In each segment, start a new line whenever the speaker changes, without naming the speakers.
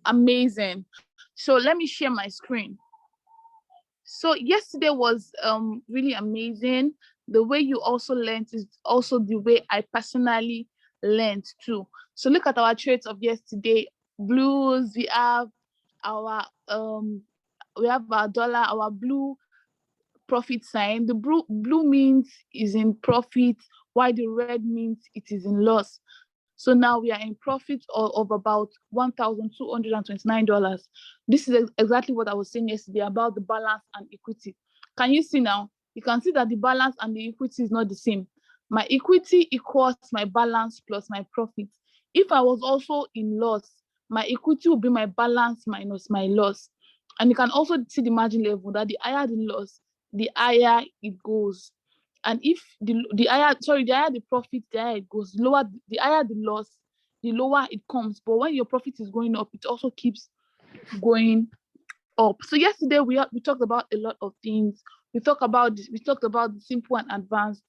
Amazing. So let me share my screen. So yesterday was really amazing. The way you also learned is also the way I personally learned too. So look at our trades of yesterday. Blues, we have our dollar, our blue profit sign. The blue means is in profit, while the red means it is in loss. So now we are in profit of about $1,229. This is exactly what I was saying yesterday about the balance and equity. Can you see now? You can see that the balance and the equity is not the same. My equity equals my balance plus my profit. If I was also in loss, my equity will be my balance minus my loss. And you can also see the margin level that the higher the loss, the higher it goes. And if the higher the profit, the higher it goes. The higher the loss, the lower it comes. But when your profit is going up, it also keeps going up. So yesterday we talked about a lot of things. We talked about the simple and advanced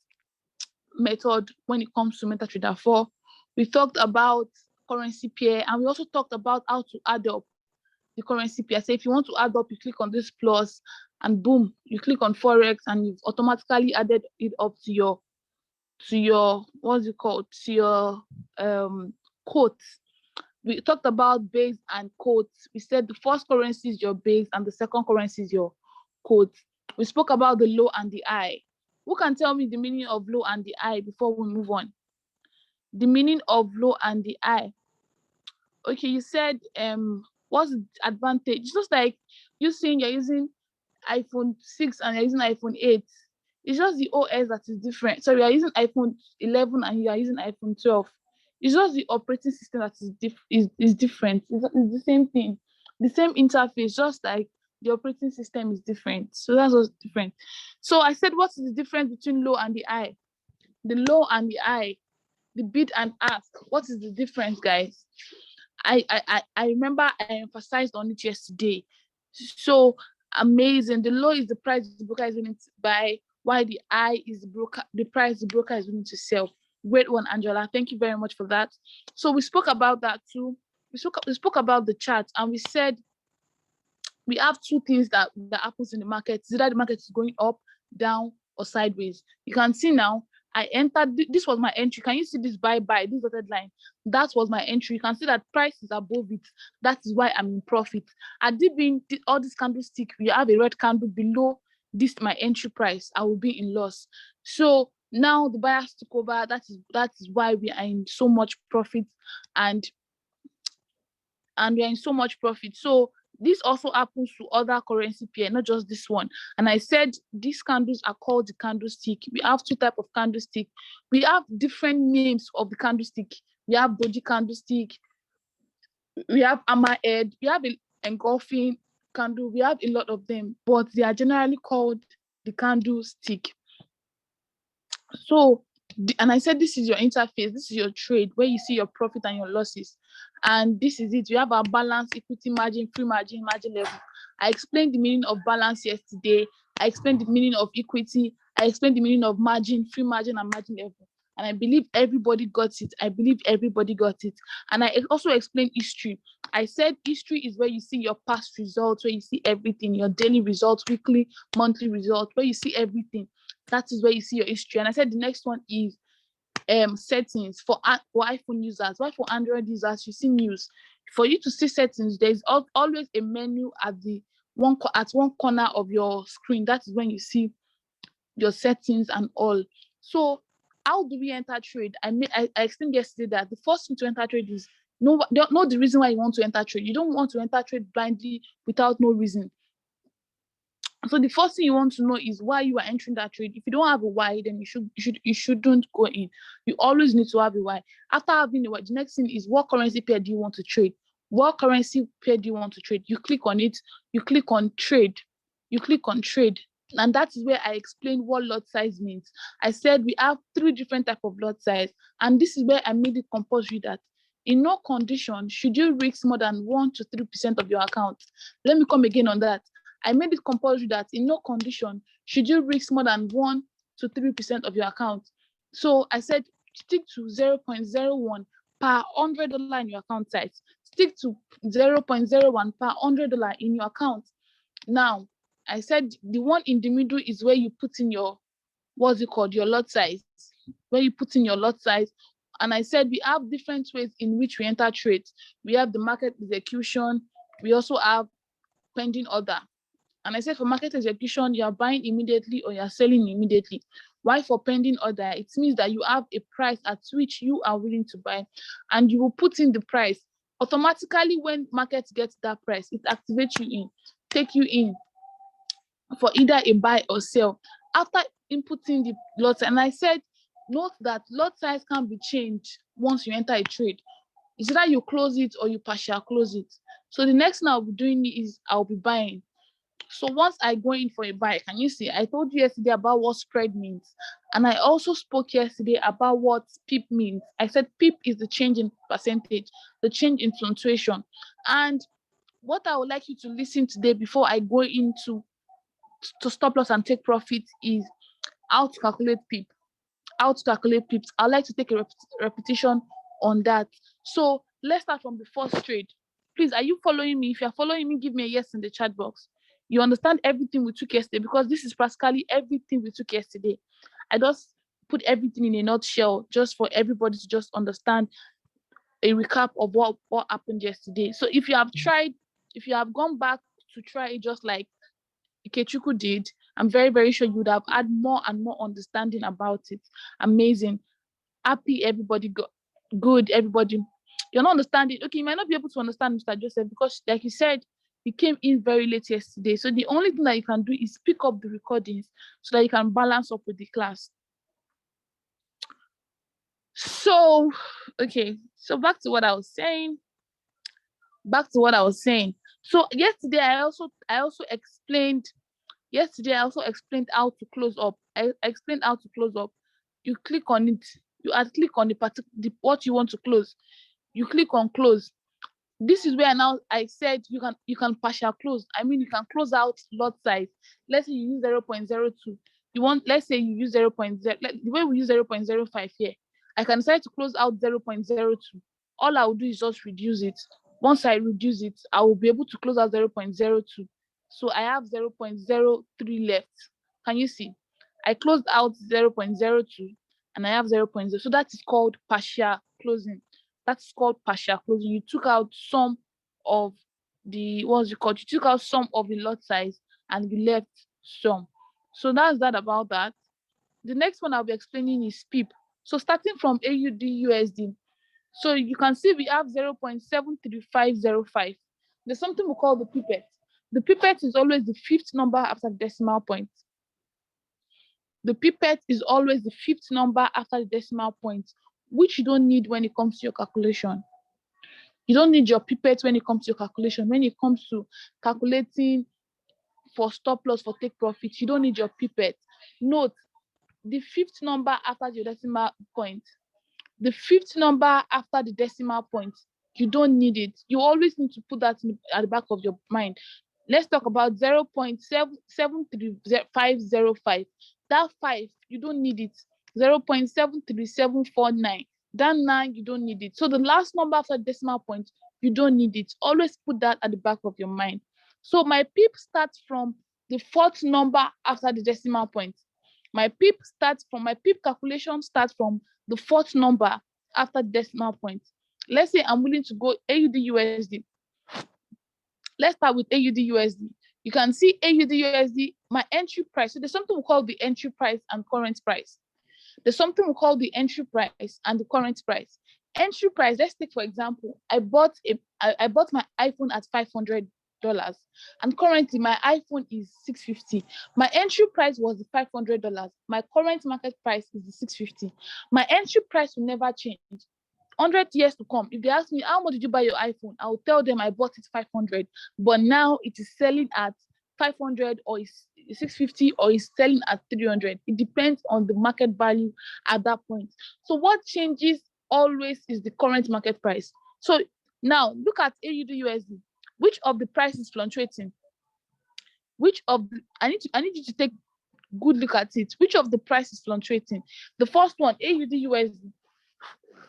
method when it comes to MetaTrader 4. We talked about currency pair, and we also talked about how to add up the currency pair. So if you want to add up, you click on this plus, and boom, you click on Forex, and you've automatically added it up to your what's it called, to your quotes. We talked about base and quotes. We said the first currency is your base and the second currency is your quote. We spoke about the low and the high. Who can tell me the meaning of low and the high before we move on? The meaning of low and the high. Okay, you said what's the advantage? It's just like you saying you're using iPhone 6 and you're using iPhone 8. It's just the OS that is different. So you are using iPhone 11 and you are using iPhone 12. It's just the operating system that is different. It's the same thing, the same interface, just like the operating system is different. So that's what's different. So I said, what is the difference between low and the high? The low and the high, the bid and ask. What is the difference, guys? I remember I emphasized on it yesterday. So amazing. The low is the price the broker is willing to buy, while the high is the price the broker is willing to sell. Great one, Angela. Thank you very much for that. So we spoke about that too. We spoke about the chart, and we said we have two things that happens in the market. It's either the market is going up, down, or sideways. You can see now, I entered, this was my entry. Can you see this buy, this dotted line? That was my entry. You can see that price is above it. That is why I'm in profit. At being all this candlestick, we have a red candle below this, my entry price, I will be in loss. So now the buyers took over. That is why we are in so much profit, and we are in so much profit. So this also happens to other currency pair, not just this one. And I said these candles are called the candlestick. We have two types of candlestick. We have different names of the candlestick. We have doji candlestick. We have hammerhead. We have an engulfing candle. We have a lot of them, but they are generally called the candlestick. So, and I said this is your interface. This is your trade where you see your profit and your losses. And this is it. We have our balance, equity margin, free margin, margin level. I explained the meaning of balance yesterday. I explained the meaning of equity. I explained the meaning of margin, free margin, and margin level. And I believe everybody got it. And I also explained history. I said history is where you see your past results, where you see everything, your daily results, weekly, monthly results, where you see everything. That is where you see your history. And I said the next one is settings for iPhone users. Why for Android users, you see news. For you to see settings, there's always a menu at one corner of your screen. That is when you see your settings and all. So how do we enter trade? I explained yesterday that the first thing to enter trade is know the reason why you want to enter trade. You don't want to enter trade blindly without no reason. So the first thing you want to know is why you are entering that trade. If you don't have a why, then you shouldn't go in. You always need to have a why. After having a why, the next thing is what currency pair do you want to trade? What currency pair do you want to trade? You click on it. You click on trade. And that is where I explained what lot size means. I said we have 3 different types of lot size, and this is where I made it compulsory that in no condition should you risk more than 1 to 3% of your account. Let me come again on that. I made it compulsory that in no condition should you risk more than 1 to 3% of your account. So I said stick to 0.01, per $100 in your account size. Stick to 0.01 per $100 in your account. Now, I said the one in the middle is where you put in your, what's it called, your lot size, where you put in your lot size. And I said we have different ways in which we enter trades. We have the market execution. We also have pending order. And I said for market execution, you are buying immediately or you are selling immediately. Why for pending order? It means that you have a price at which you are willing to buy, and you will put in the price. Automatically, when market gets that price, it activates you in, take you in for either a buy or sell. After inputting the lot, and I said, note that lot size can be changed once you enter a trade. It's either you close it or you partial close it. So the next thing I'll be doing is I'll be buying. So once I go in for a buy, can you see, I told you yesterday about what spread means. And I also spoke yesterday about what PIP means. I said PIP is the change in percentage, the change in fluctuation. And what I would like you to listen today before I go into to stop loss and take profit is how to calculate PIP. How to calculate PIPs. I'd like to take a repetition on that. So let's start from the first trade. Please, are you following me? If you're following me, give me a yes in the chat box. You understand everything we took yesterday, because this is practically everything we took yesterday. I just put everything in a nutshell just for everybody to just understand a recap of what happened yesterday. So if you have tried, if you have gone back to try it just like Ikechuku did, I'm very, very sure you would have had more and more understanding about it. Amazing. Happy everybody good, everybody. You're not understanding. Okay, you might not be able to understand Mr. Joseph because, like you said, you came in very late yesterday. So the only thing that you can do is pick up the recordings so that you can balance up with the class. So, okay, so back to what I was saying. So yesterday I also explained how to close up. I explained how to close up. You click on it. You click on the what you want to close. You click on close. This is where now I said you can partial close. I mean, you can close out lot size. Let's say you use 0.02. Let's say you use 0.0. The way we use 0.05 here, I can decide to close out 0.02. All I will do is just reduce it. Once I reduce it, I will be able to close out 0.02. So I have 0.03 left. Can you see? I closed out 0.02 and I have 0.0. So that is called partial closing. That's called partial closing. You took out some of the, what's it called? You took out some of the lot size and you left some. So that's that about that. The next one I'll be explaining is PIP. So starting from AUDUSD. So you can see we have 0.73505. There's something we call the pipette. The pipette is always the fifth number after the decimal point. The pipette is always the fifth number after the decimal point, which you don't need when it comes to your calculation. You don't need your pipette when it comes to your calculation. When it comes to calculating for stop loss, for take profit, you don't need your pipette. Note, the fifth number after the decimal point. The fifth number after the decimal point, you don't need it. You always need to put that at the back of your mind. Let's talk about 0.73505. That 5, you don't need it. 0.73749. That 9, you don't need it. So the last number after the decimal point, you don't need it. Always put that at the back of your mind. So my PIP starts from the fourth number after the decimal point. My PIP calculation starts from the fourth number after the decimal point. Let's say I'm willing to go AUDUSD. Let's start with AUDUSD. You can see AUDUSD, my entry price. So there's something we call the entry price and current price. There's something we call the entry price and the current price. Entry price, let's take for example, I bought my iPhone at $500. And currently my iPhone is $650. My entry price was the $500. My current market price is the $650. My entry price will never change. 100 years to come, if they ask me how much did you buy your iPhone, I will tell them I bought it 500, but now it is selling at 500 or is 650 or is selling at 300. It depends on the market value at that point. So what changes always is the current market price. So now look at AUDUSD. Which of the price is fluctuating? I need you to take good look at it. Which of the price is fluctuating? The first one, AUDUSD.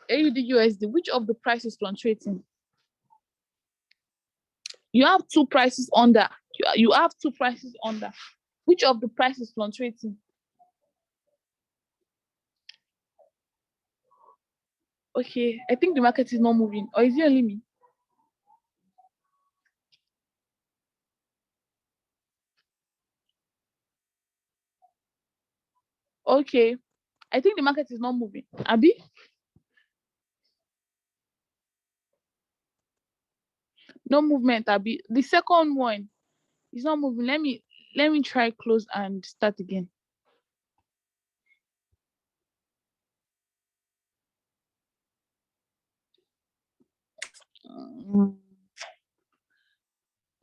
AUDUSD, which of the prices fluctuating? You have two prices under. You have two prices under. Which of the prices fluctuating? Okay, I think the market is not moving. Or is it only me? Okay, I think the market is not moving. Abi? No movement, Abi. The second one is not moving. Let me try close and start again.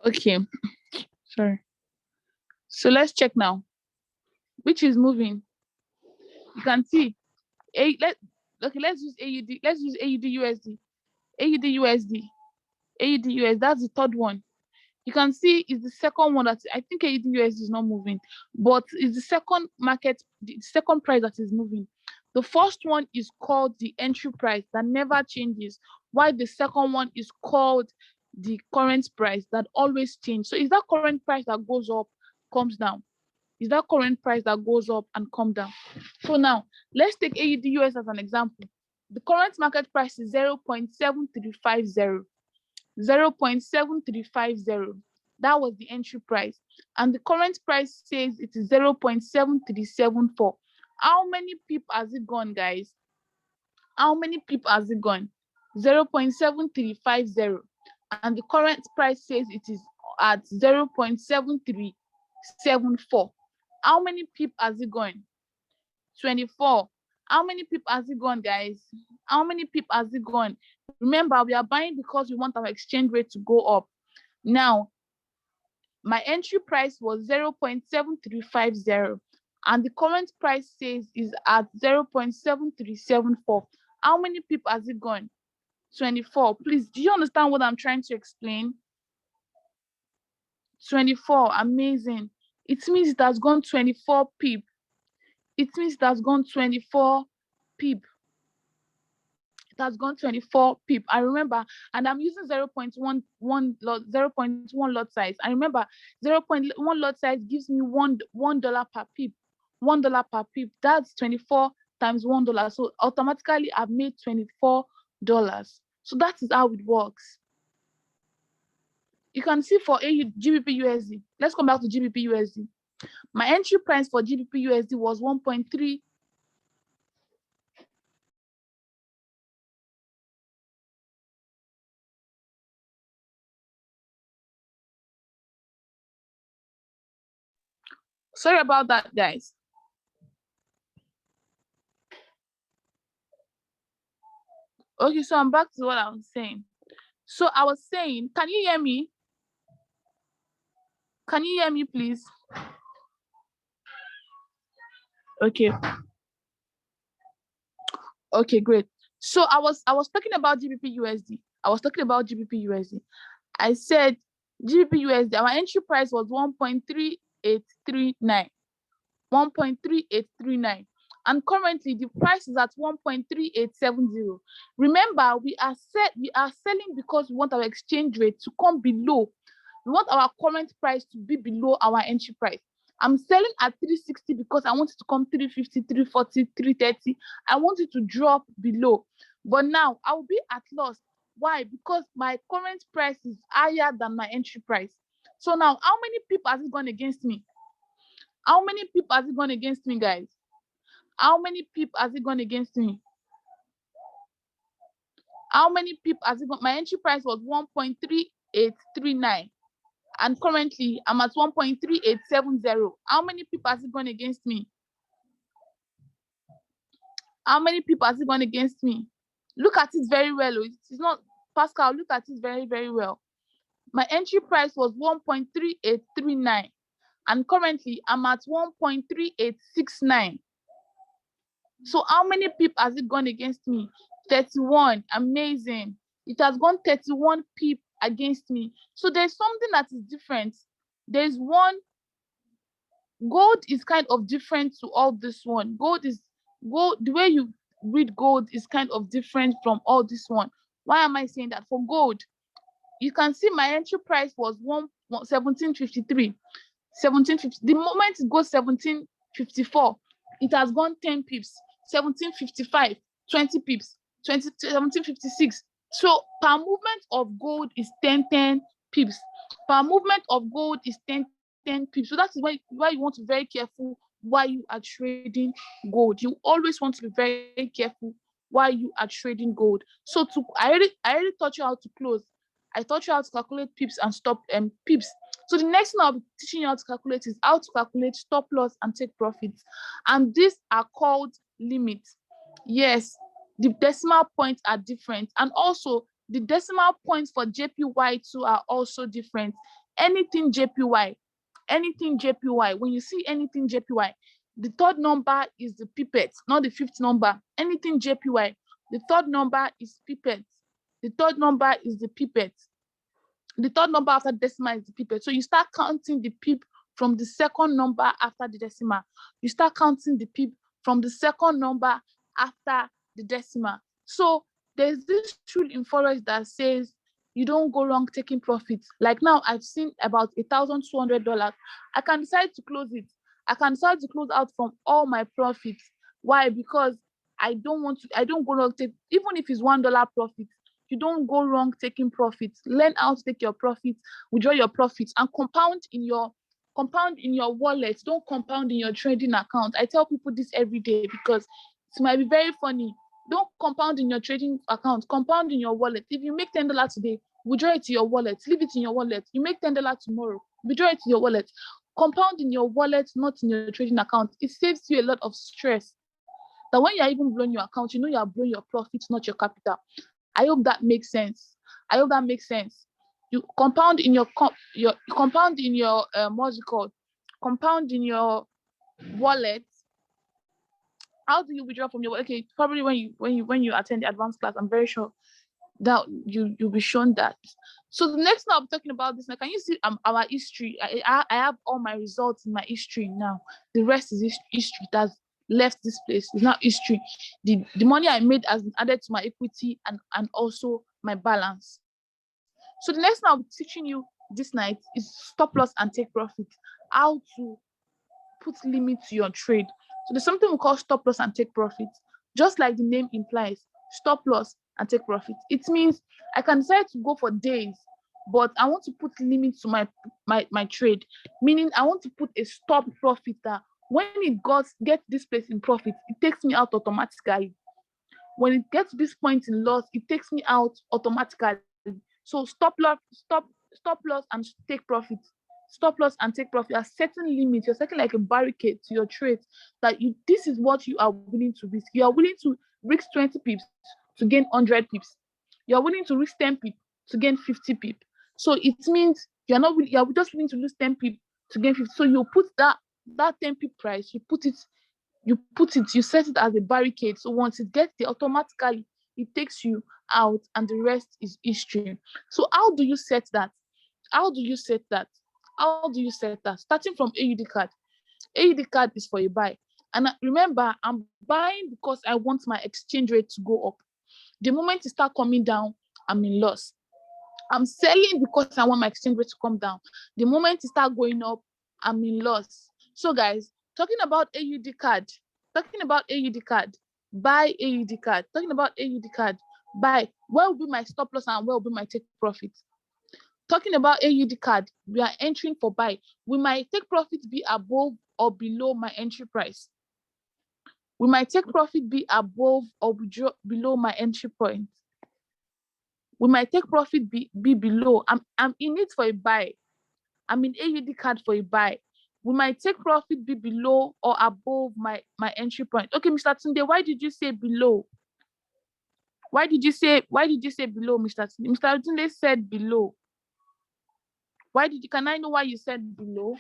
Okay, sorry. So let's check now. Which is moving? You can see. Let's use AUD. Let's use AUDUSD. AUDUSD. AUDUSD. That's the third one. You can see is the second one that I think AUDUSD is not moving, but it's the second market, the second price that is moving. The first one is called the entry price that never changes, while the second one is called the current price that always changes. So is that current price that goes up, comes down? Is that current price that goes up and come down? So now let's take AUDUS as an example. The current market price is 0.7350. 0.7350. That was the entry price. And the current price says it is 0.7374. How many pip has it gone, guys? How many pip has it gone? 0.7350. And the current price says it is at 0.7374. How many pip has it gone? 24. How many pip has it gone, guys? How many pip has it gone? Remember, we are buying because we want our exchange rate to go up. Now, my entry price was 0.7350, and the current price says is at 0.7374. How many pip has it gone? 24. Please, do you understand what I'm trying to explain? 24. Amazing. It means it has gone 24 pip. It means it has gone 24 pip. It has gone 24 pip. I remember, and I'm using 0.1 lot size. I remember 0.1 lot size gives me $1 per pip. $1 per pip. That's 24 times $1. So automatically I've made $24. So that is how it works. You can see for GBPUSD. Let's come back to GBPUSD. My entry price for GBPUSD was 1.3. Sorry about that, guys. Okay, so I'm back to what I was saying. So I was saying, can you hear me? Can you hear me, please? Okay. Okay, great. So I was talking about GBPUSD. I was talking about GBPUSD. I said GBPUSD, our entry price was 1.3839. 1.3839. And currently the price is at 1.3870. Remember, we are selling because we want our exchange rate to come below. We want our current price to be below our entry price. I'm selling at 360 because I want it to come 350, 340, 330. I want it to drop below. But now I will be at loss. Why? Because my current price is higher than my entry price. So now, how many people has it gone against me? How many people has it gone against me, guys? How many people has it gone against me? How many people has it gone? My entry price was 1.3839. And currently I'm at 1.3870. How many people has it gone against me? How many people has it gone against me? Look at it very well. It's not Pascal. Look at it very, very well. My entry price was 1.3839, and currently I'm at 1.3869. So how many people has it gone against me? 31. Amazing. It has gone 31 people against me. So there's something that is different. There's one. Gold is kind of different to all this one. Gold, the way you with gold is kind of different from all this one. Why am I saying that? For gold, you can see my entry price was 1753. 1750. The moment it goes 1754, it has gone 10 pips. 1755, 20 pips. 1756. So per movement of gold is 10 pips. Per movement of gold is 10 pips. So that is why you want to be very careful while you are trading gold. You always want to be very careful while you are trading gold. So I already taught you how to close. I taught you how to calculate pips and stop pips. So the next thing I'll be teaching you how to calculate is how to calculate stop loss and take profits. And these are called limits. Yes, the decimal points are different. And also the decimal points for JPY2 are also different. Anything JPY, when you see anything JPY, the third number is the pipette, not the fifth number. Anything JPY, the third number is pipette. The third number is the pipette. The third number after decimal is the pipette. So you start counting the pip from the second number after the decimal. You start counting the pip from the second number after the decimal. So there's this rule in Forex that says you don't go wrong taking profits. Like now, I've seen about $1,200. I can decide to close it. I can decide to close out from all my profits. Why? Because I don't go wrong even if it's $1 profit. You don't go wrong taking profits. Learn how to take your profits, withdraw your profits, and compound in your wallet. Don't compound in your trading account. I tell people this every day because it might be very funny. Don't compound in your trading account. Compound in your wallet. If you make $10 today, withdraw it to your wallet. Leave it in your wallet. You make $10 tomorrow, withdraw it to your wallet. Compound in your wallet, not in your trading account. It saves you a lot of stress. That when you're even blowing your account, you know you are blowing your profits, not your capital. I hope that makes sense. You compound in your compound in your what's it called? Compound in your wallet. How do you withdraw from your wallet? Okay, probably when you attend the advanced class, I'm very sure that you'll be shown that. So the next thing I'll be talking about this now. Can you see our history? I have all my results in my history now. The rest is history. That's left this place. It's not history. The money I made has been added to my equity and also my balance. So the next thing I'll be teaching you this night is stop loss and take profit. How to put limit to your trade. So there's something we call stop loss and take profit. Just like the name implies, stop loss and take profit. It means I can decide to go for days, but I want to put limits to my trade. Meaning I want to put a stop profit that when it gets this place in profit, it takes me out automatically. When it gets to this point in loss, it takes me out automatically. So stop loss and take profit. Stop loss and take profit are setting limits. You're setting like a barricade to your trades that this is what you are willing to risk. You are willing to risk 20 pips to gain 100 pips. You're willing to risk 10 pips to gain 50 pips. So it means you're just willing to lose 10 pips to gain 50. So you put that 10 pip price, you set it as a barricade. So once it gets there, automatically it takes you out and the rest is history. So how do you set that? Starting from AUDCAD. AUDCAD is for a buy. And remember, I'm buying because I want my exchange rate to go up. The moment it starts coming down, I'm in loss. I'm selling because I want my exchange rate to come down. The moment it starts going up, I'm in loss. So guys, talking about AUDCAD, buy AUDCAD. Talking about AUDCAD, buy. Where will be my stop loss and where will be my take profit? Talking about AUDCAD, we are entering for buy. Will my take profit be above or below my entry price? Will my take profit be above or below my entry point? Will my take profit be below? I'm in it for a buy. I'm in AUDCAD for a buy. Will my take profit be below or above my entry point? Okay, Mr. Tunde, why did you say below? Why did you say below, Mr. Tunde? Mr. Tunde said below. Can I know why you said below?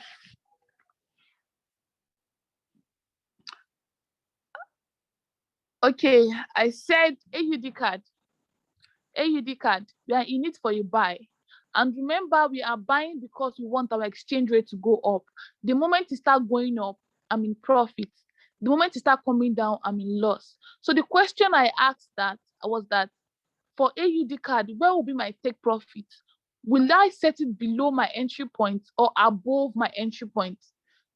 Okay, I said AUDCAD, we are in it for a buy. And remember, we are buying because we want our exchange rate to go up. The moment it starts going up, I'm in profit. The moment it start coming down, I'm in loss. So the question I asked that was that for AUDCAD, where will be my take profit? Will I set it below my entry point or above my entry point?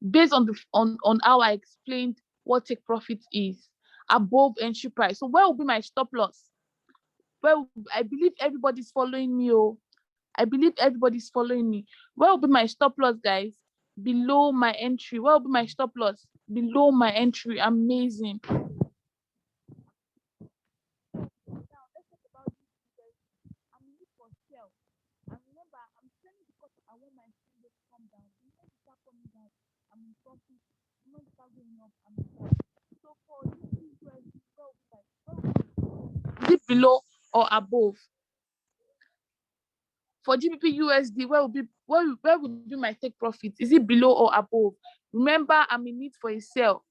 Based on on how I explained what take profit is, above entry price. So where will be my stop loss? Well, I believe everybody's following me. Oh, I believe everybody's following me. Where will be my stop loss, guys? Below my entry. Where will be my stop loss? Below my entry. Amazing. Now let's talk about this because I'm looking for sell. And remember, I'm selling because I want my exchange rate to come down. The moment it start coming down, I'm in profit. The moment it start going up, I'm in profit. So for this USD, is it below or above? For GBPUSD, where would be my take profit? Is it below or above? Remember, I'm in need for a sell.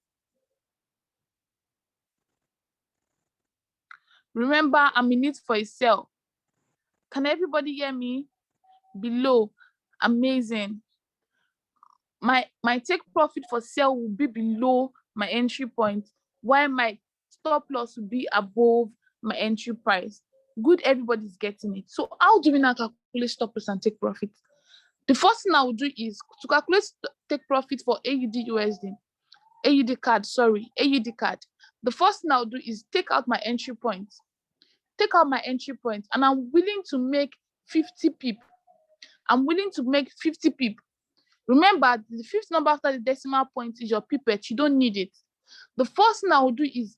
Remember, I'm in need for a sell. Can everybody hear me? Below. Amazing. My take profit for sell will be below my entry point, while my stop loss will be above my entry price. Good, everybody's getting it. So how do we now calculate stop loss and take profit? The first thing I will do is to calculate take profit for AUDUSD. AUDCAD. The first thing I'll do is take out my entry point. Take out my entry point, and I'm willing to make 50 pip. I'm willing to make 50 pip. Remember, the fifth number after the decimal point is your pipette. You don't need it. The first thing I will do is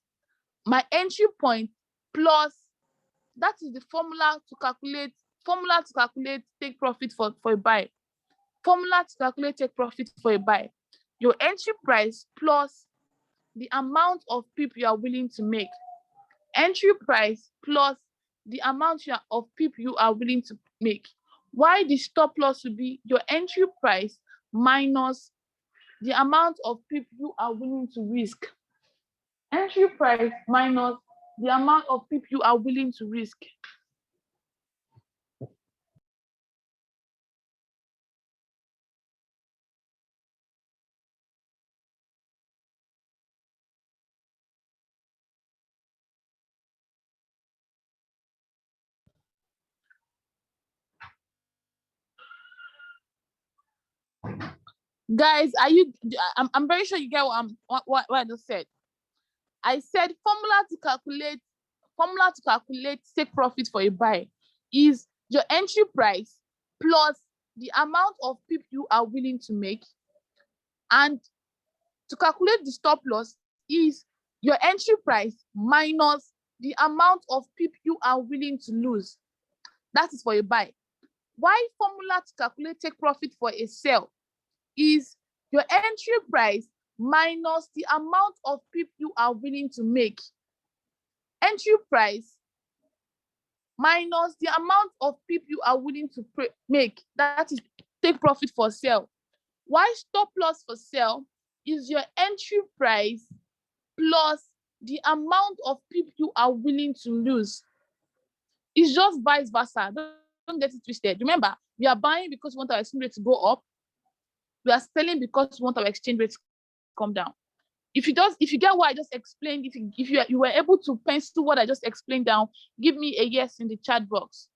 my entry point plus, that is the formula to calculate take profit for a buy. Formula to calculate take profit for a buy. Your entry price plus the amount of pip you are willing to make. Entry price plus the amount of pip you are willing to make. Why the stop loss will be your entry price minus the amount of pip you are willing to risk. Entry price minus the amount of pip you are willing to risk. Guys, I'm very sure you get what I just said. I said formula to calculate take profit for a buy is your entry price plus the amount of pip you are willing to make, and to calculate the stop loss is your entry price minus the amount of pip you are willing to lose. That is for a buy. Why formula to calculate take profit for a sell is your entry price minus the amount of pip you are willing to make. Entry price minus the amount of pip you are willing to make. That is take profit for sell. Why stop loss for sell is your entry price plus the amount of pip you are willing to lose. It's just vice versa. Don't get it twisted. Remember, we are buying because we want our exchange rate to go up. We are selling because we want our exchange rate to come down. If you get what I just explained, if you were able to pencil what I just explained down, give me a yes in the chat box.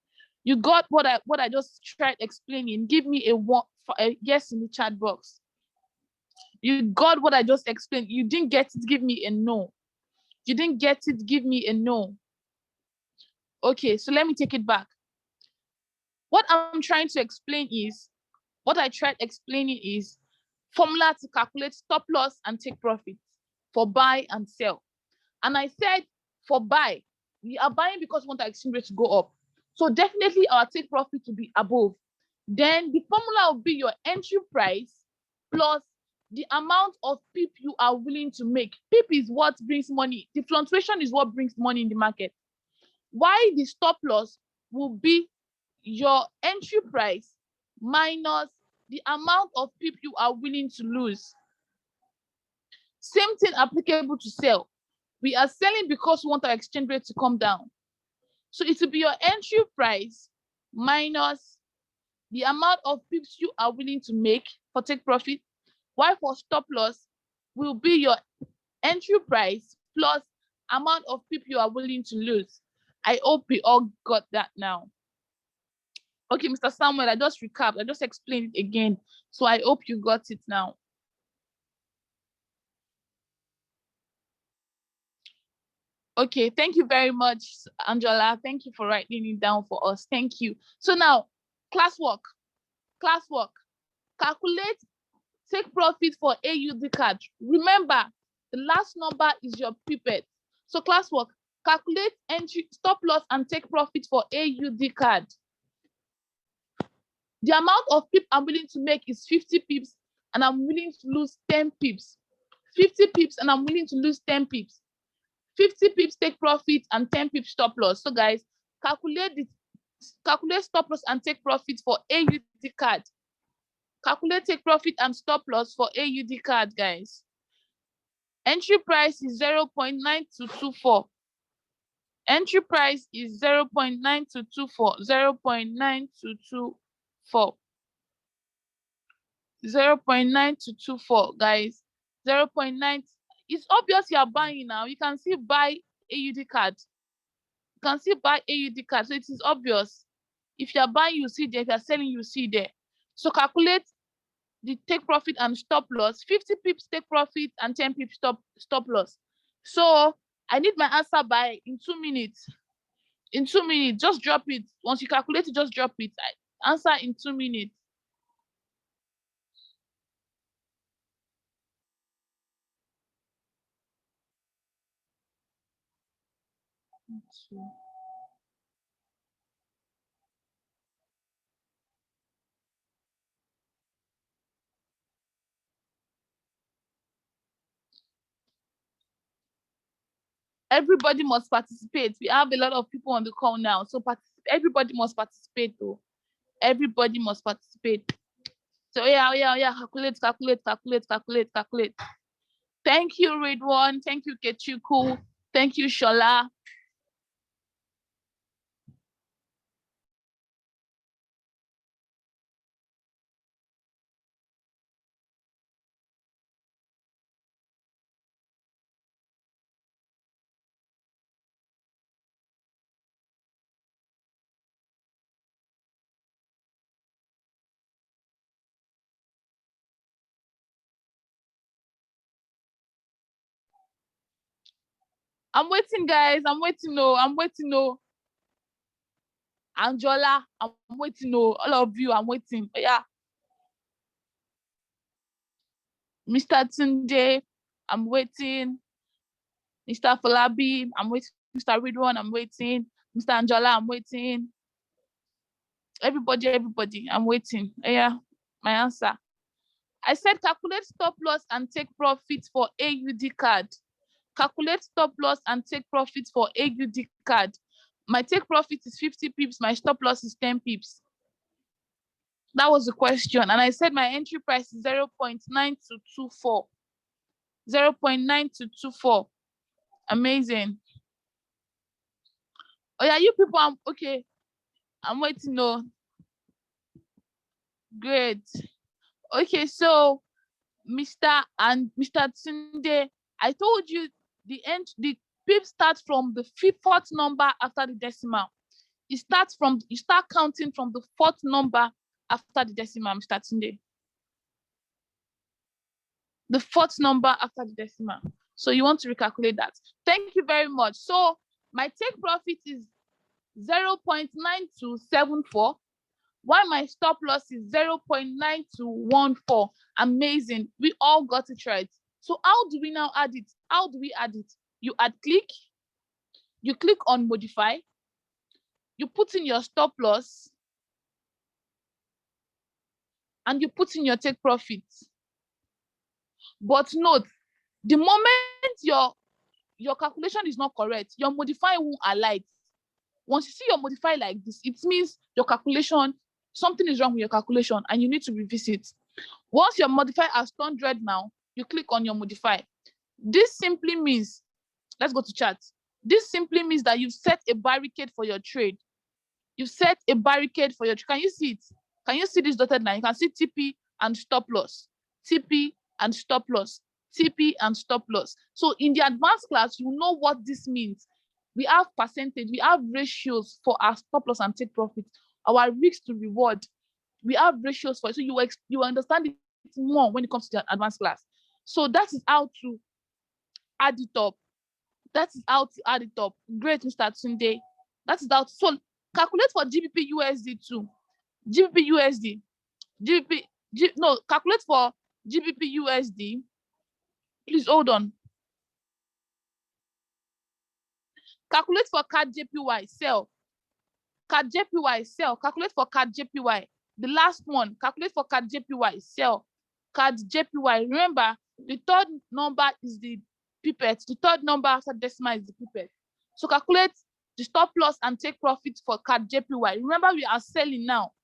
You got what I just tried explaining, give me a yes in the chat box. You got what I just explained. You didn't get it, give me a no. You didn't get it, give me a no. Okay, so let me take it back. What I'm trying to explain is, what I tried explaining is formula to calculate stop loss and take profit for buy and sell. And I said for buy, we are buying because we want our exchange rate to go up. So definitely our take profit will be above. Then the formula will be your entry price plus the amount of pip you are willing to make. Pip is what brings money. The fluctuation is what brings money in the market. Why the stop loss will be your entry price minus the amount of pip you are willing to lose. Same thing applicable to sell. We are selling because we want our exchange rate to come down. So it will be your entry price minus the amount of pips you are willing to make for take profit. While for stop loss will be your entry price plus amount of people you are willing to lose. I hope we all got that now. Okay, Mr. Samuel, I just recapped. I just explained it again. So I hope you got it now. Okay, thank you very much, Angela. Thank you for writing it down for us. Thank you. So now, classwork. Calculate take profit for AUDCAD. Remember, the last number is your pipette. So classwork, calculate entry, stop loss, and take profit for AUDCAD. The amount of pips I'm willing to make is 50 pips, and I'm willing to lose 10 pips. 50 pips, and I'm willing to lose 10 pips. 50 pips take profit and 10 pips stop loss. So guys, calculate stop loss and take profit for AUDCAD. Calculate take profit and stop loss for AUDCAD, guys. Entry price is 0.9224. Entry price is 0.9224. 0.9224. 0.9224, guys. 0.9. It's obvious you are buying now. You can see buy AUDCAD. You can see buy AUDCAD. So it is obvious. If you are buying, you see there. If you are selling, you see there. So calculate the take profit and stop loss. 50 pips take profit and 10 pips stop loss. So I need my answer by in 2 minutes. In 2 minutes, just drop it. Once you calculate it, just drop it. Answer in 2 minutes. Everybody must participate. We have a lot of people on the call now. So everybody must participate though. Everybody must participate. So yeah. Calculate. Thank you, Ridwan. Thank you, Kechuku. Thank you, Shola. I'm waiting, guys. I'm waiting. No. Angela, I'm waiting. No, all of you, I'm waiting. Yeah. Mr. Tunde, I'm waiting. Mr. Falabi, I'm waiting. Mr. Ridwan, I'm waiting. Mr. Angela, I'm waiting. Everybody, I'm waiting. Yeah, my answer. I said calculate stop loss and take profit for AUDCAD. Calculate stop loss and take profit for AUDCAD. My take profit is 50 pips. My stop loss is 10 pips. That was the question. And I said my entry price is 0.9224. 0.9224. Amazing. Oh yeah, you people, I'm okay. I'm waiting. No. Great. Okay, so Mr. Tunde, I told you the PIP starts from the fourth number after the decimal. You start counting from the fourth number after the decimal, Mr. Tunde. The fourth number after the decimal. So you want to recalculate that. Thank you very much. So my take profit is 0.9274, while my stop loss is 0.9214. Amazing. We all got it right. So how do we now add it? How do we add it? You click on modify, you put in your stop loss, and you put in your take profit. But note, the moment your calculation is not correct, your modifier won't alight. Once you see your modifier like this, it means your calculation, something is wrong with your calculation and you need to revisit. Once your modifier has turned red now, you click on your modifier. This simply means, let's go to chart. This simply means that you've set a barricade for your trade. You've set a barricade for your trade. Can you see it? Can you see this dotted line? You can see TP and stop loss. TP and stop loss. TP and stop loss. So in the advanced class, you know what this means. We have percentage, we have ratios for our stop loss and take profit, our risk to reward. We have ratios for it. So you understand it more when it comes to the advanced class. So that is how to add it up. That is how to add it up. Great, Mr. Tunde. That is how to, so calculate for GBPUSD too. GBPUSD. Calculate for GBPUSD. Please hold on. Calculate for CAD JPY, sell. CAD JPY, sell. Calculate for CAD JPY. The last one, calculate for CAD JPY, sell. CAD JPY. Remember, the third number is the pipette. The third number after decimal is the pipette. So calculate the stop loss and take profit for CAD JPY. Remember, we are selling now.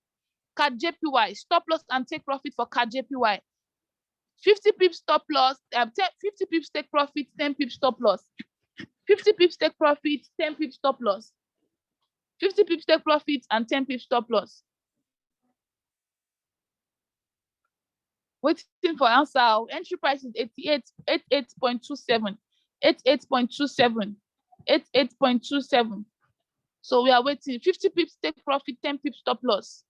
CAD JPY, stop loss and take profit for CAD JPY. 50 pips stop loss, 50 pips take profit, 10 pips stop loss. 50 pips take profit, 10 pips stop loss. 50 pips take profit and 10 pips stop loss. Waiting for answer. Entry price is 88.27. 88.27. 88.27. So we are waiting. 50 pips take profit, 10 pips stop loss.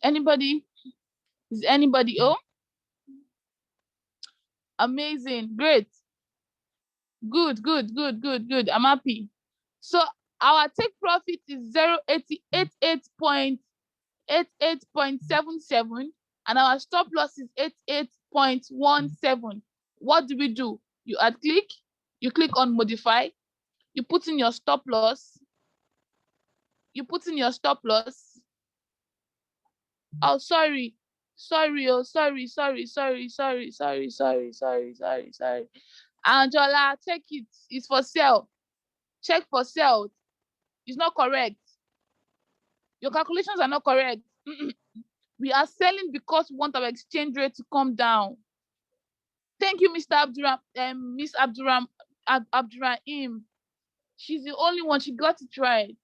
Anybody? Is anybody? Oh, amazing, great, good. I'm happy. So our take profit is 88.77, and our stop loss is 88.17. What do? You add click, you click on modify, you put in your stop loss, Oh, sorry. Oh, sorry. Angela, check it. It's for sale. Check for sale. It's not correct. Your calculations are not correct. We are selling because we want our exchange rate to come down. Thank you, Mr. Miss Abdurrahim. She's the only one. She got it right.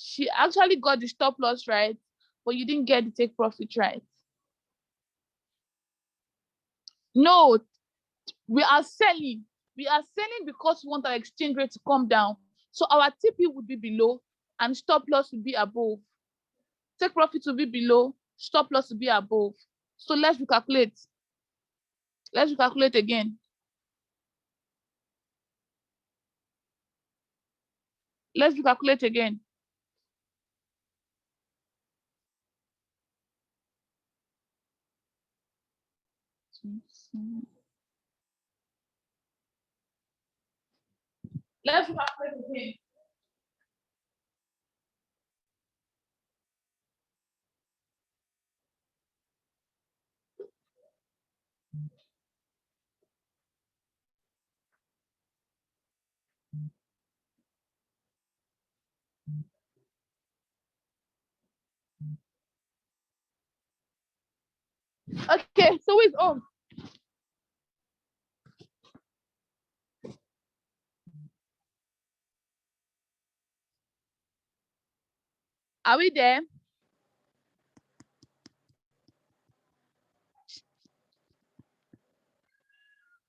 She actually got the stop loss right, but you didn't get the take profit right. No, we are selling. We are selling because we want our exchange rate to come down. So our TP would be below and stop loss would be above. Take profit will be below, stop loss will be above. So let's recalculate. Let's recalculate again. Let's recalculate again. Let's recalculate again. Okay, so it's on. Are we there?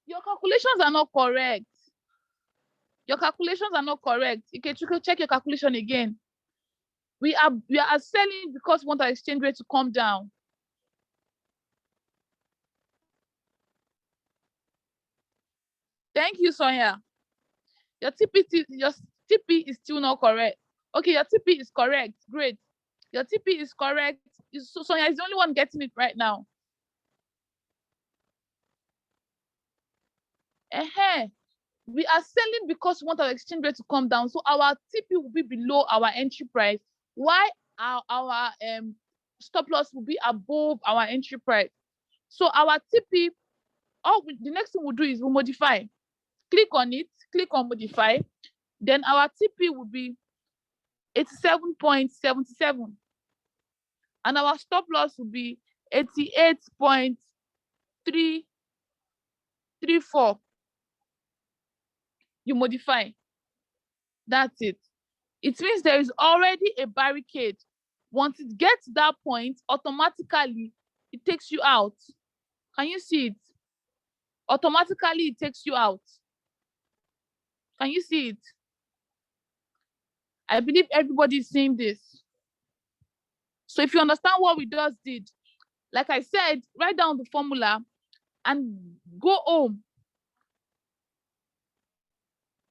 Your calculations are not correct. Your calculations are not correct. Okay, check your calculation again. We are selling because we want our exchange rate to come down. Thank you, Sonia. Your TP is still not correct. Okay, your TP is correct. Great. Your TP is correct. Sonia is the only one getting it right now. We are selling because we want our exchange rate to come down. So our TP will be below our entry price. Why our stop loss will be above our entry price. So our TP, the next thing we'll do is we'll modify. Click on it, click on modify. Then our TP will be 87.77. And our stop loss will be 88.334. You modify. That's it. It means there is already a barricade. Once it gets to that point, automatically it takes you out. Can you see it? Automatically it takes you out. Can you see it? I believe everybody is seeing this. So if you understand what we just did, like I said, write down the formula and go home.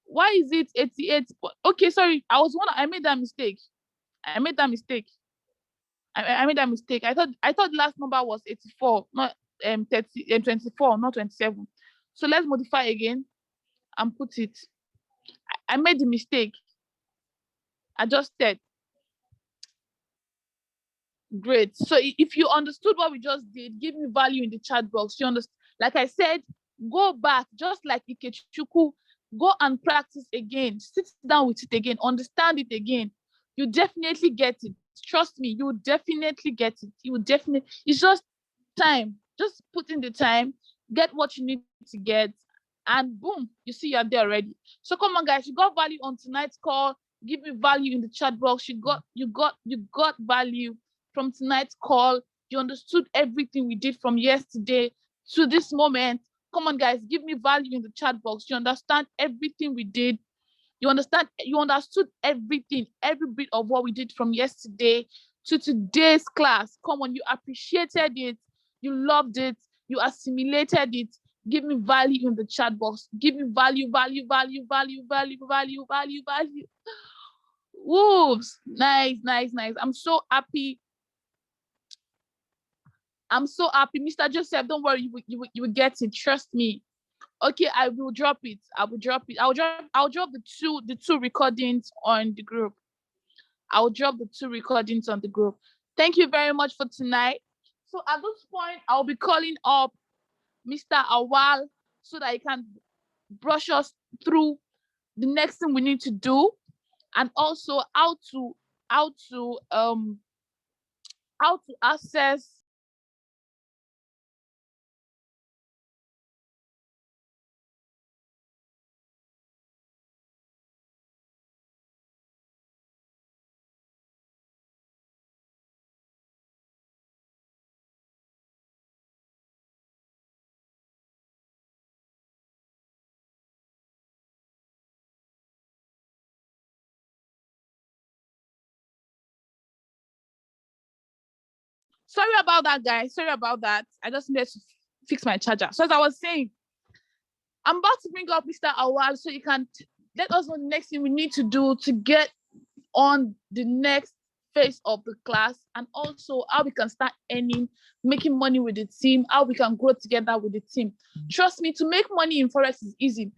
Why is it 88? Okay, sorry, I made that mistake. I made that mistake. I thought the last number was 84, not 24, not 27. So let's modify again and put it. I made the mistake. I just said. Great. So if you understood what we just did, give me value in the chat box. You understand? Like I said, go back, just like Ikechukwu, go and practice again. Sit down with it again, understand it again. You definitely get it. Trust me, you definitely get it. You definitely, it's just time. Just put in the time, get what you need to get, and boom, you see you're there already. So come on, guys, you got value on tonight's call. Give me value in the chat box. You got value from tonight's call. You understood everything we did from yesterday to this moment. Come on, guys, give me value in the chat box. You understand everything we did. You understood everything, every bit of what we did from yesterday to today's class. Come on, you appreciated it. You loved it. You assimilated it. Give me value in the chat box. Give me value. Wolves. Nice. I'm so happy. Mr. Joseph, don't worry, you will get it. Trust me. Okay, I will drop it. I'll drop the two recordings on the group. I'll drop the 2 recordings on the group. Thank you very much for tonight. So at this point, I'll be calling up Mr. Awal so that he can brush us through the next thing we need to do, and also how to access. Sorry about that, guys. Sorry about that. I just needed to fix my charger. So as I was saying, I'm about to bring up Mr. Awal so you can let us know the next thing we need to do to get on the next phase of the class, and also how we can start earning, making money with the team, how we can grow together with the team. Trust me, to make money in Forex is easy.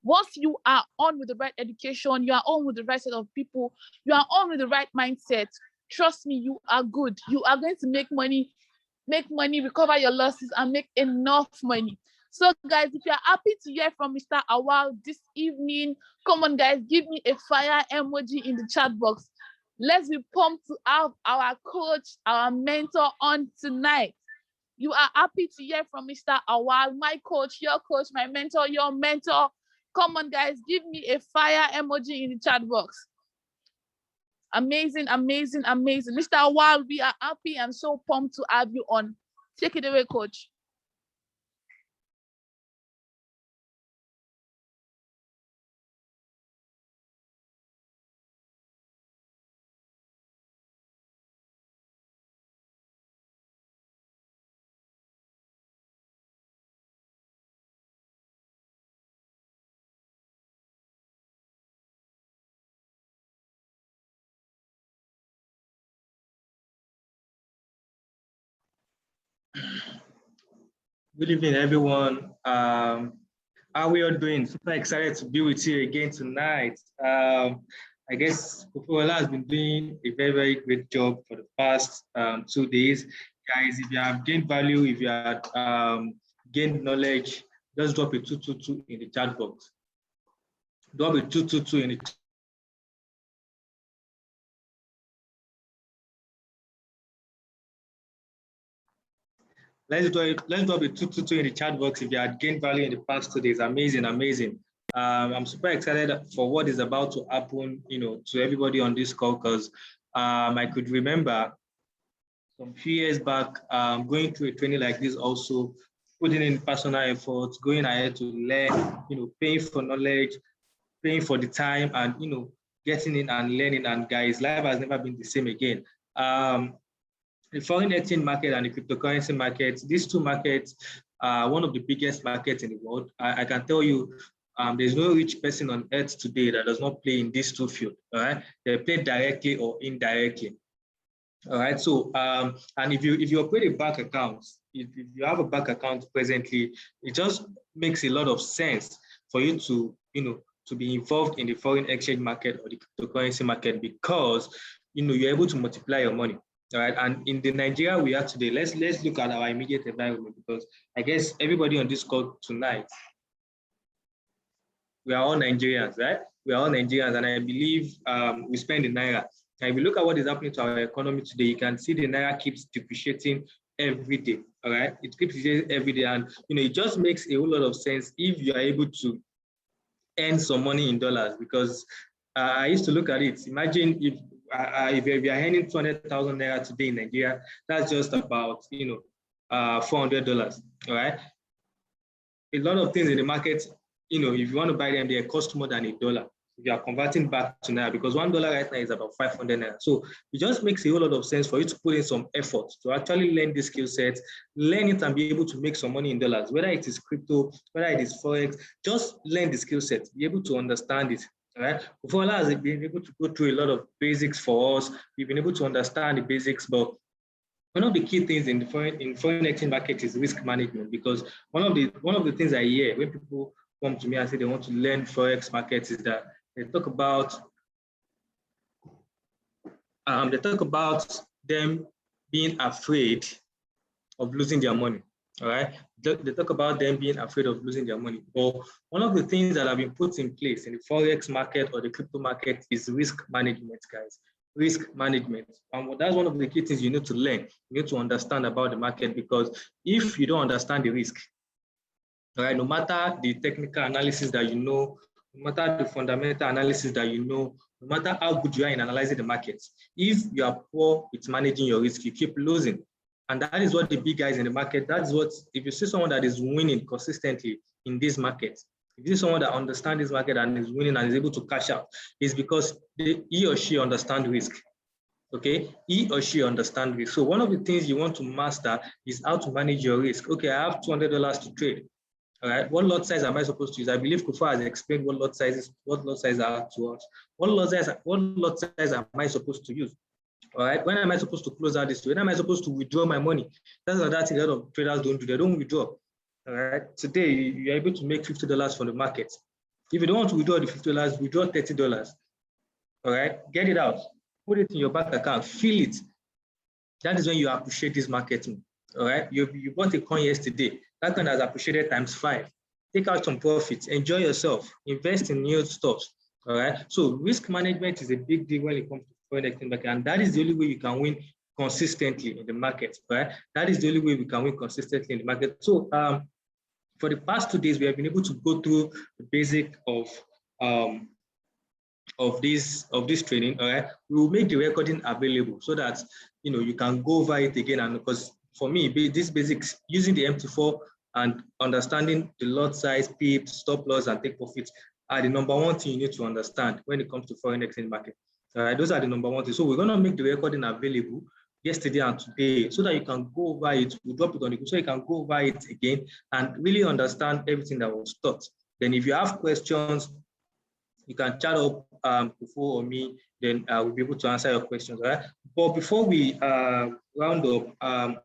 Once you are on with the right education, you are on with the right set of people, you are on with the right mindset, trust me, you are good. You are going to make money, recover your losses, and make enough money. So guys, if you're happy to hear from Mr. Awal this evening, come on guys, give me a fire emoji in the chat box. Let's be pumped to have our coach, our mentor on tonight. You are happy to hear from Mr. Awal, my coach, my mentor, your mentor. Come on guys, give me a fire emoji in the chat box. Amazing. Mr. Awal, we are happy and so pumped to have you on. Take it away, coach.
Good evening, everyone. How are we all doing? Super excited to be with you again tonight. I guess Ola has been doing a very, very great job for the past 2 days. Guys, if you have gained value, if you have gained knowledge, just drop a 222 in the chat box. Do up a 222 in the let's do up a 222 in the chat box if you had gained value in the past 2 days. Amazing, amazing. I'm super excited for what is about to happen, to everybody on this call, because I could remember some few years back going through a training like this, also putting in personal efforts, going ahead to learn, paying for knowledge, paying for the time, and getting in and learning. And guys, life has never been the same again. The foreign exchange market and the cryptocurrency market, these two markets are one of the biggest markets in the world. I can tell you, there's no rich person on earth today that does not play in these two fields. All right, they play directly or indirectly. All right. So, and if you operate a bank account, if you have a bank account presently, it just makes a lot of sense for you to to be involved in the foreign exchange market or the cryptocurrency market, because you're able to multiply your money. All right. And in the Nigeria we are today, let's look at our immediate environment, because I guess everybody on this call tonight, we are all Nigerians, right? We are all Nigerians, and I believe we spend in Naira. And if you look at what is happening to our economy today, you can see the Naira keeps depreciating every day, all right? It keeps depreciating every day, and it just makes a whole lot of sense if you are able to earn some money in dollars, because I used to look at it. Imagine if you are earning 200,000 Naira today in Nigeria, that's just about, $400, all right? A lot of things in the market, if you want to buy them, they cost more than $1. If you are converting back to Naira, because $1 right now is about 500 Naira. So it just makes a whole lot of sense for you to put in some effort to actually learn this skill set, learn it and be able to make some money in dollars, whether it is crypto, whether it is Forex, just learn the skill set, be able to understand it. All right. Forex has been able to go through a lot of basics for us. We've been able to understand the basics, but one of the key things in the foreign exchange market is risk management, because one of the things I hear when people come to me and say they want to learn Forex markets is that they talk about them being afraid of losing their money. All right, they talk about them being afraid of losing their money. But one of the things that have been put in place in the Forex market or the crypto market is risk management, guys. Risk management. And that's one of the key things you need to learn. You need to understand about the market, because if you don't understand the risk, all right, no matter the technical analysis that no matter the fundamental analysis that no matter how good you are in analyzing the markets, if you are poor with managing your risk, you keep losing. And that is what the big guys in the market, that's what, if you see someone that is winning consistently in this market, if you see someone that understands this market and is winning and is able to cash out, it's because he or she understands risk. Okay, he or she understands risk. So one of the things you want to master is how to manage your risk. Okay, I have $200 to trade. All right, what lot size am I supposed to use? I believe Kufa has explained what lot sizes are to us. What lot size am I supposed to use? All right, when am I supposed to close out this? When am I supposed to withdraw my money? That's another thing a lot of traders don't do. They don't withdraw. All right, today you're able to make $50 from the market. If you don't want to withdraw the $50, withdraw $30. All right, get it out, put it in your bank account, feel it. That is when you appreciate this marketing. All right, you bought a coin yesterday. That coin has appreciated ×5. Take out some profits, enjoy yourself, invest in new stocks. All right. So risk management is a big deal when it comes to foreign exchange market, and that is the only way you can win consistently in the market. Right. That is the only way we can win consistently in the market. So for the past 2 days, we have been able to go through the basic of this training. All right. We will make the recording available so that you can go over it again, and because for me, these basics, using the MT4 and understanding the lot size, PIP, stop loss, and take profits are the number one thing you need to understand when it comes to foreign exchange market. All right, those are the number one things. So we're going to make the recording available yesterday and today so that you can go over it. We'll drop it on the group so you can go over it again and really understand everything that was taught. Then if you have questions, you can chat up before or me, then we'll be able to answer your questions. All right. But before we round up,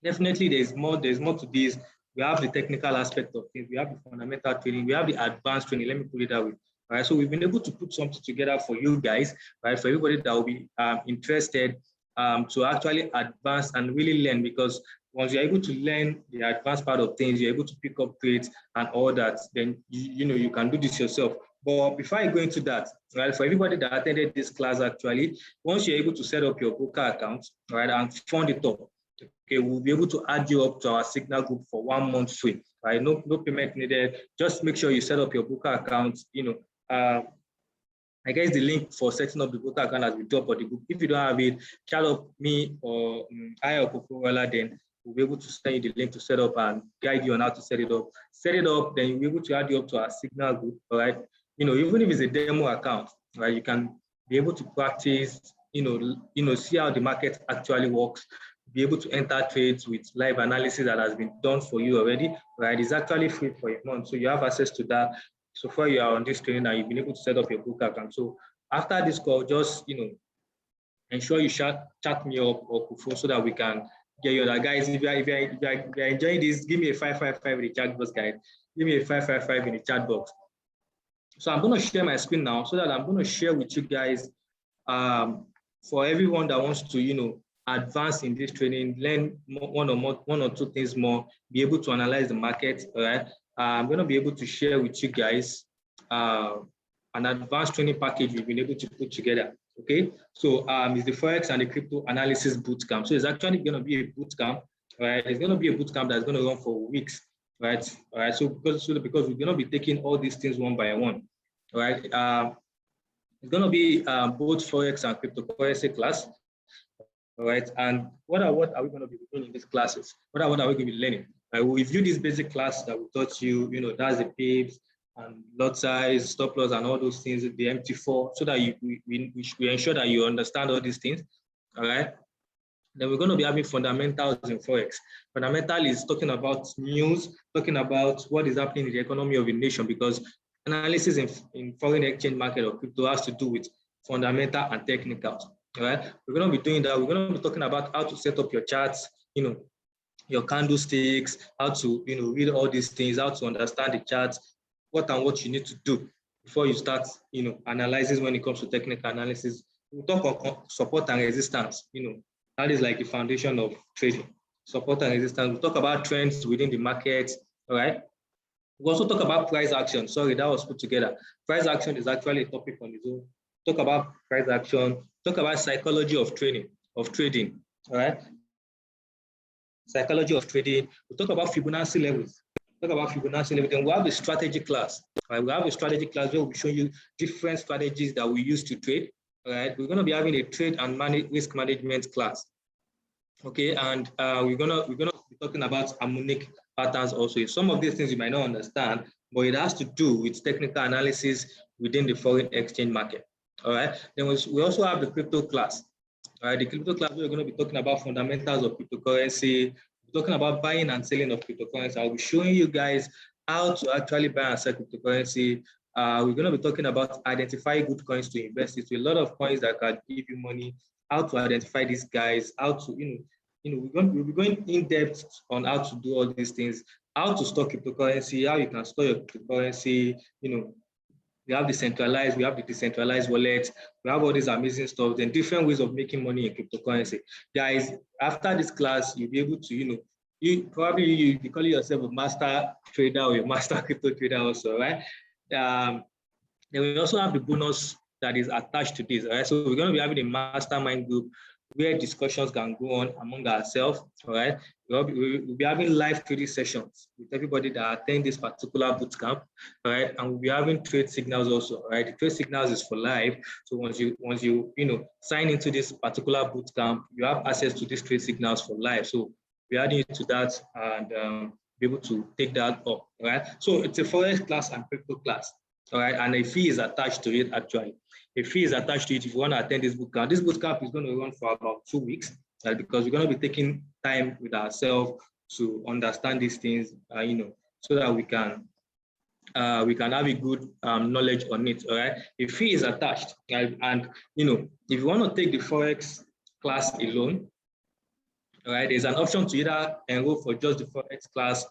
definitely there's more to this. We have the technical aspect of things. We have the fundamental training. We have the advanced training. Let me put it that way. All right. So we've been able to put something together for you guys, right? For everybody that will be interested to actually advance and really learn, because once you're able to learn the advanced part of things, you're able to pick up trades and all that, then you can do this yourself. But before I go into that, right, for everybody that attended this class, actually, once you're able to set up your broker account, right, and fund it up, okay, we'll be able to add you up to our Signal group for 1 month free, right? No payment needed. Just make sure you set up your broker account. I guess the link for setting up the broker account has been dropped on the group. If you don't have it, chat up me or I or Kofola, then we'll be able to send you the link to set up and guide you on how to set it up. Set it up, then you'll be able to add you up to our Signal group, all right? Even if it's a demo account, right, you can be able to practice, see how the market actually works, be able to enter trades with live analysis that has been done for you already, right? It's actually free for a month, so you have access to that. So far you are on this training and you've been able to set up your broker account. So after this call, just ensure you chat me up or Kufo so that we can get you other guys. If you're enjoying this, give me a 555 in the chat box, guys. Give me a 555 in the chat box. So I'm going to share my screen now so that I'm going to share with you guys for everyone that wants to, advance in this training, learn one or two things more, be able to analyze the market, all right? I'm going to be able to share with you guys an advanced training package we've been able to put together, okay? So it's the Forex and the Crypto Analysis Bootcamp. So it's actually going to be a bootcamp, right? It's going to be a bootcamp that's going to run for weeks, right? All right, so because we're going to be taking all these things one by one, right? It's going to be both Forex and cryptocurrency class, all right? And what are we going to be doing in these classes? What are we going to be learning? We'll review this basic class that we taught you, that's the pips and lot size, stop loss, and all those things, the MT4, so that we ensure that you understand all these things, all right? Then we're going to be having fundamentals in Forex. Fundamental is talking about news, talking about what is happening in the economy of a nation, because analysis in foreign exchange market or crypto has to do with fundamental and technicals, all right? We're going to be doing that. We're going to be talking about how to set up your charts, your candlesticks, how to read all these things, how to understand the charts, what you need to do before you start analyzing when it comes to technical analysis. We'll talk about support and resistance, that is like the foundation of trading. Support and resistance. We'll talk about trends within the market, all right? We'll also talk about price action. Sorry, that was put together. Price action is actually a topic on its own. Talk about price action, talk about psychology of trading, all right? Psychology of trading. We'll talk about Fibonacci levels. Then we'll have a strategy class. Right? We'll have a strategy class where we'll show you different strategies that we use to trade. All right? We're going to be having a trade and risk management class. Okay, and we're gonna be talking about harmonic patterns also. Some of these things you might not understand, but it has to do with technical analysis within the foreign exchange market. All right. Then we also have the crypto class. All right, the crypto class, we're going to be talking about fundamentals of cryptocurrency. We're talking about buying and selling of cryptocurrency. I'll be showing you guys how to actually buy and sell cryptocurrency. We're going to be talking about identifying good coins to invest into. A lot of coins that can give you money. How to identify these guys. How to we'll be going in depth on how to do all these things. How to store cryptocurrency. How you can store your cryptocurrency. We have the centralized, we have the decentralized wallets, we have all these amazing stuff, then different ways of making money in cryptocurrency. Guys, after this class, you'll be able to, you be calling yourself a master trader or a master crypto trader also, right? Then we also have the bonus that is attached to this, right? So we're going to be having a mastermind group where discussions can go on among ourselves, all right? We'll be having live trading sessions with everybody that attend this particular bootcamp, all right? And we'll be having trade signals also, all right? The trade signals is for live. So once you sign into this particular bootcamp, you have access to these trade signals for live. So we're adding it to that and be able to take that up, all right? So it's a Forex class and crypto class, all right? And a fee is attached to it actually. A fee is attached to it if you want to attend this bootcamp. This bootcamp is going to run for about 2 weeks, right? Because we're going to be taking time with ourselves to understand these things, so that we can have a good knowledge on it. All right. A fee is attached, right? And if you want to take the Forex class alone, all right, there's an option to either enroll for just the Forex class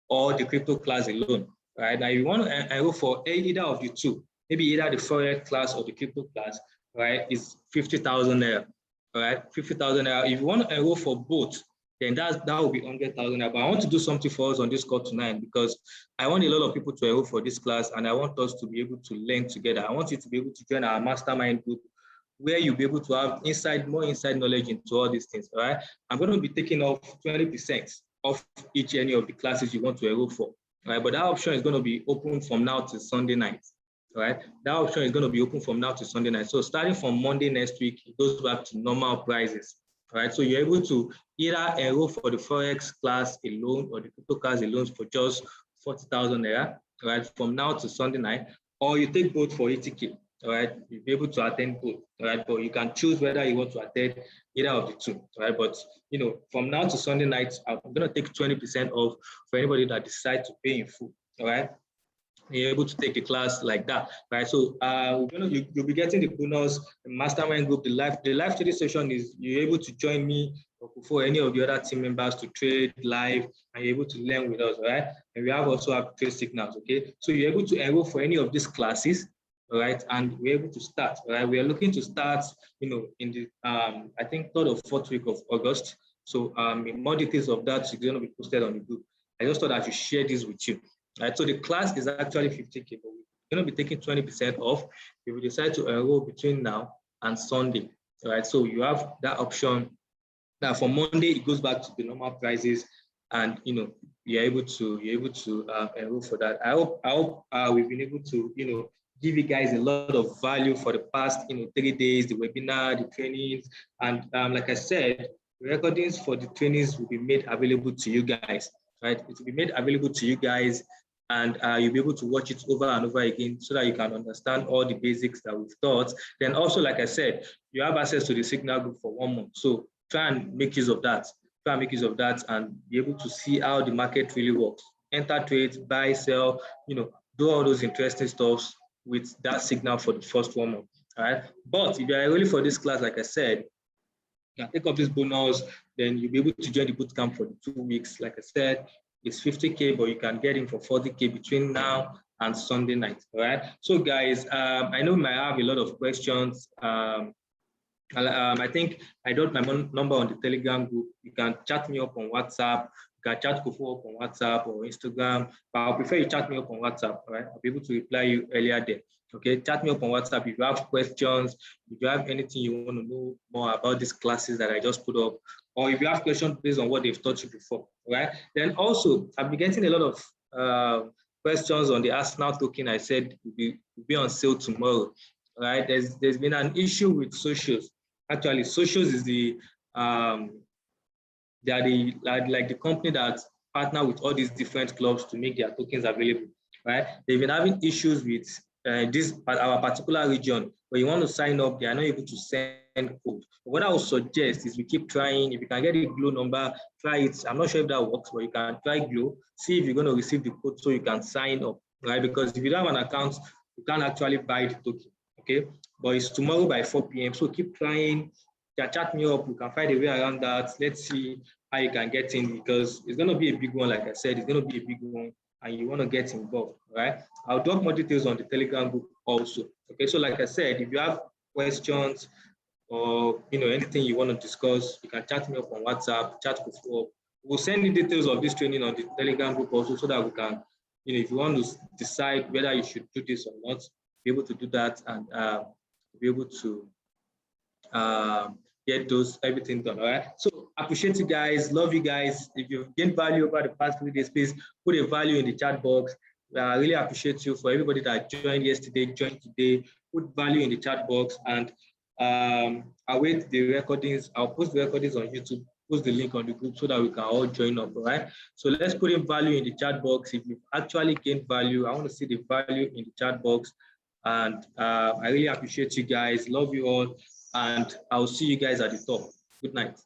or the crypto class alone. Right. Now, if you want to enroll for either of the two, maybe either the Forex class or the crypto class, right, is 50,000 naira. All right, 50,000 naira. If you want to enroll for both, then that will be 100,000. But I want to do something for us on this call tonight, because I want a lot of people to enroll for this class, and I want us to be able to learn together. I want you to be able to join our mastermind group, where you'll be able to have more inside knowledge into all these things. All right. I'm going to be taking off 20% off any of the classes you want to enroll for. All right. But that option is going to be open from now to Sunday night. All right. That option is going to be open from now to Sunday night. So starting from Monday next week, it goes back to normal prices. All right. So you're able to either enroll for the Forex class alone or the crypto class alone for just 40,000 naira, right, from now to Sunday night, or you take both for 80K. All right, you'll be able to attend both. All right, but you can choose whether you want to attend either of the two. All right, but from now to Sunday night, I'm going to take 20% off for anybody that decides to pay in full. All right, you're able to take a class like that, right? So you'll be getting the bonus, the mastermind group, the live study session is you're able to join me or before any of the other team members to trade live, and you're able to learn with us, right? And we also have trade signals, okay? So you're able to enroll for any of these classes, all right? And we're able to start, all right? We are looking to start, in the I think 3rd or 4th week of August. So more details of that is going to be posted on the group. I just thought I should share this with you. Right, so the class is actually 50K, but we're going to be taking 20% off if we decide to enroll between now and Sunday. All right, so you have that option. Now for Monday, it goes back to the normal prices, and you're able to enroll for that. I hope we've been able to give you guys a lot of value for the past 3 days, the webinar, the trainings, and like I said, the recordings for the trainings will be made available to you guys. Right, it will be made available to you guys, and you'll be able to watch it over and over again so that you can understand all the basics that we've taught. Then also, like I said, you have access to the signal group for 1 month. So try and make use of that. And be able to see how the market really works. Enter trades, buy, sell, do all those interesting stuff with that signal for the first 1 month. All right. But if you're enrolling for this class, like I said, you can take up this bonus, then you'll be able to join the bootcamp for the 2 weeks. Like I said, it's 50K, but you can get in for 40K between now and Sunday night. All right. So guys, I know you might have a lot of questions. I think I got my number on the Telegram group. You can chat me up on WhatsApp. You can chat Kofo up on WhatsApp or Instagram, but I'll prefer you chat me up on WhatsApp. All right. I'll be able to reply you earlier there. Okay, chat me up on WhatsApp if you have questions, if you have anything you want to know more about these classes that I just put up, or if you have questions based on what they've taught you before, right? Then also, I've been getting a lot of questions on the Arsenal token. I said will be on sale tomorrow, right? There's been an issue with Socios. Actually, Socios is they are like the company that partner with all these different clubs to make their tokens available, right? They've been having issues with our particular region, where you want to sign up, they are not able to send code. What I would suggest is we keep trying. If you can get a Glow number, try it. I'm not sure if that works, but you can try Glow, see if you're going to receive the code so you can sign up, right? Because if you don't have an account, you can't actually buy the token, okay? But it's tomorrow by 4 p.m. So keep trying. You can chat me up. You can find a way around that. Let's see how you can get in, because it's going to be a big one. Like I said, it's going to be a big one, and you want to get involved, right? I'll drop more details on the Telegram group also. Okay, so like I said, if you have questions or anything you want to discuss, you can chat me up on WhatsApp, chat before. We'll send you details of this training on the Telegram group also, so that we can, if you want to decide whether you should do this or not, be able to do that, and be able to get everything done. All right. So appreciate you guys, love you guys. If you've gained value over the past 3 days, please put a value in the chat box. I really appreciate you. For everybody that joined yesterday, joined today, put value in the chat box, and I'll wait the recordings. I'll post the recordings on YouTube, post the link on the group so that we can all join up. All right. So let's put in value in the chat box. If you've actually gained value, I want to see the value in the chat box. And I really appreciate you guys. Love you all. And I'll see you guys at the top. Good night.